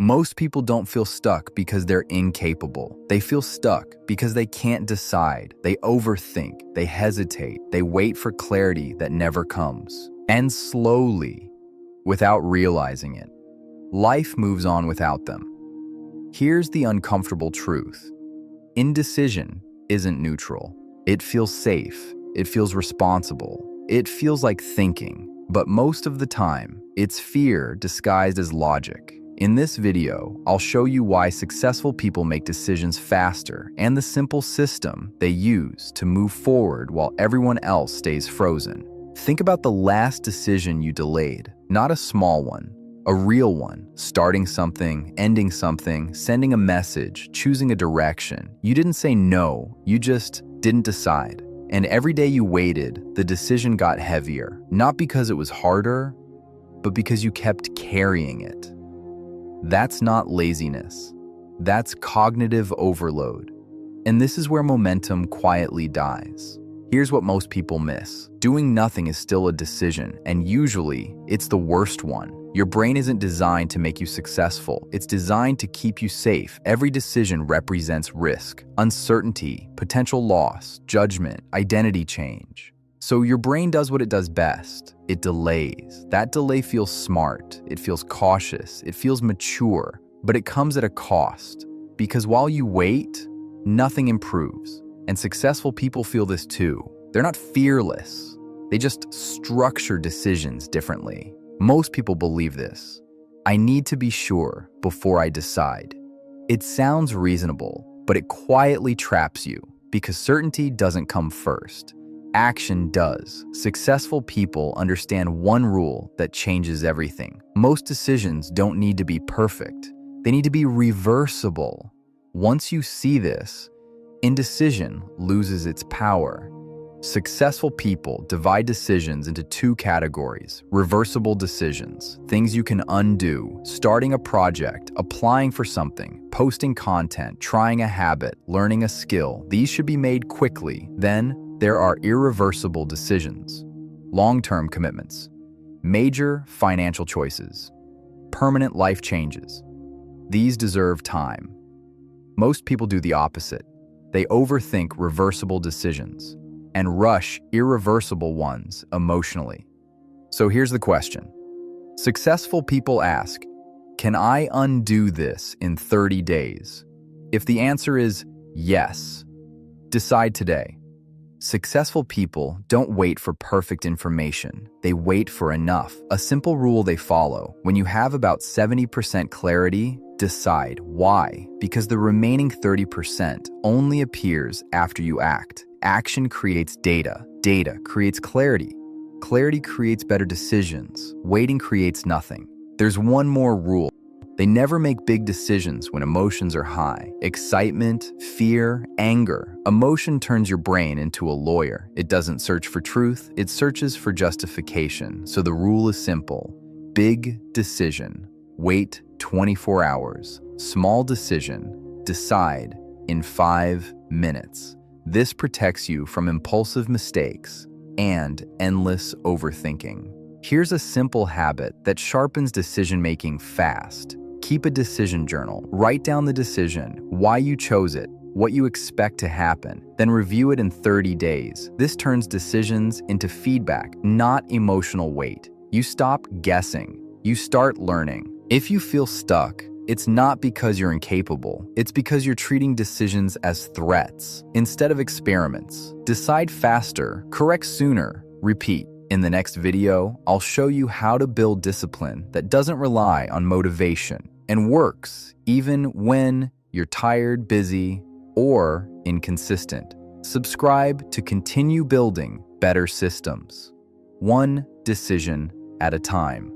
Most people don't feel stuck because they're incapable. They feel stuck because they can't decide. They overthink, they hesitate, they wait for clarity that never comes. And slowly, without realizing it, life moves on without them. Here's the uncomfortable truth. Indecision isn't neutral. It feels safe. It feels responsible. It feels like thinking. But most of the time, it's fear disguised as logic. In this video, I'll show you why successful people make decisions faster and the simple system they use to move forward while everyone else stays frozen. Think about the last decision you delayed, not a small one, a real one, starting something, ending something, sending a message, choosing a direction. You didn't say no, you just didn't decide. And every day you waited, the decision got heavier, not because it was harder, but because you kept carrying it. That's not laziness. That's cognitive overload. And this is where momentum quietly dies. Here's what most people miss. Doing nothing is still a decision, and usually, it's the worst one. Your brain isn't designed to make you successful. It's designed to keep you safe. Every decision represents risk, uncertainty, potential loss, judgment, identity change. So your brain does what it does best. It delays. That delay feels smart. It feels cautious. It feels mature. But it comes at a cost. Because while you wait, nothing improves. And successful people feel this too. They're not fearless. They just structure decisions differently. Most people believe this. I need to be sure before I decide. It sounds reasonable, but it quietly traps you because certainty doesn't come first. Action does. Successful people understand one rule that changes everything. Most decisions don't need to be perfect. They need to be reversible. Once you see this, indecision loses its power. Successful people divide decisions into two categories: reversible decisions, things you can undo, starting a project, applying for something, posting content, trying a habit, learning a skill. These should be made quickly. Then there are irreversible decisions, long-term commitments, major financial choices, permanent life changes. These deserve time. Most people do the opposite. They overthink reversible decisions and rush irreversible ones emotionally. So here's the question. Successful people ask, can I undo this in 30 days? If the answer is yes, decide today. Successful people don't wait for perfect information. They wait for enough. A simple rule they follow: when you have about 70% clarity, decide. Why? Because the remaining 30% only appears after you act. Action creates data. Data creates clarity. Clarity creates better decisions. Waiting creates nothing. There's one more rule. They never make big decisions when emotions are high. Excitement, fear, anger. Emotion turns your brain into a lawyer. It doesn't search for truth, it searches for justification. So the rule is simple. Big decision, wait 24 hours. Small decision, decide in 5 minutes. This protects you from impulsive mistakes and endless overthinking. Here's a simple habit that sharpens decision-making fast. Keep a decision journal. Write down the decision, why you chose it, what you expect to happen, then review it in 30 days. This turns decisions into feedback, not emotional weight. You stop guessing. You start learning. If you feel stuck, it's not because you're incapable. It's because you're treating decisions as threats instead of experiments. Decide faster, correct sooner, repeat. In the next video, I'll show you how to build discipline that doesn't rely on motivation and works even when you're tired, busy, or inconsistent. Subscribe to continue building better systems, one decision at a time.